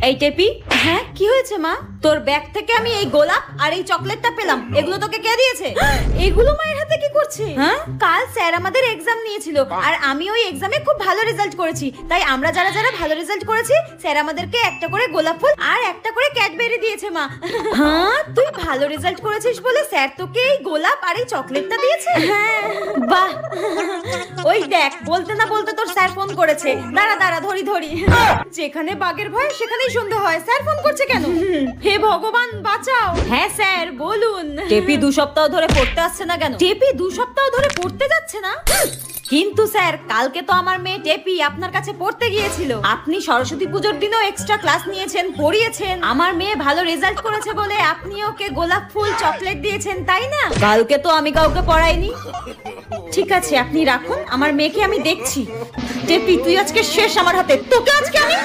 এই টেপি, হ্যাঁ কি হয়েছে মা? তোর ব্যাগ থেকে আমি এই গোলাপ আর এই চকলেটটা পেলাম, এগুলো তোকে কে দিয়েছে? এগুলো মায়ের হাতে কি করছে? হ্যাঁ, কাল স্যার আমাদের এক্সাম নিয়েছিল আর আমি ওই এক্সামে খুব ভালো রেজাল্ট করেছি, তাই আমরা যারা যারা ভালো রেজাল্ট করেছি স্যার আমাদেরকে একটা করে গোলাপ ফুল আর একটা করে ক্যাডবেরি দিয়েছে মা। হ্যাঁ, তুই ভালো রেজাল্ট করেছিস বলে স্যার তোকে এই গোলাপ আর এই চকলেটটা দিয়েছে? হ্যাঁ, বাহ। ওই দেখ, বলতে না বলতে তোর স্যার ফোন করেছে। দাঁড়া দাঁড়া, ধরি ধরি। যেখানে বাঘের ভয় সেখানেই সন্ধ্যা হয়। স্যার ফোন করছে কেন? হে ভগবান বাঁচাও। হ্যাঁ স্যার বলুন। টেপি 2 সপ্তাহ ধরে পড়তে আসছে না কেন? টেপি 2 সপ্তাহ ধরে পড়তে যাচ্ছে না? কিন্তু স্যার, কালকে তো আমার মেয়ে টেপি আপনার কাছে পড়তে গিয়েছিল। আপনি সরস্বতী পুজোর দিনও এক্সট্রা ক্লাস নিয়েছেন, পড়িয়েছেন। আমার মেয়ে ভালো রেজাল্ট করেছে বলে আপনি ওকে গোলাপ ফুল চকলেট দিয়েছেন, তাই না? কালকে তো আমি কাউকে পড়াইনি। ঠিক আছে, আপনি রাখুন, আমার মেয়েকে আমি দেখছি। টেপি তুই আজকে শেষ আমার হাতে, তোকে আজকে আমি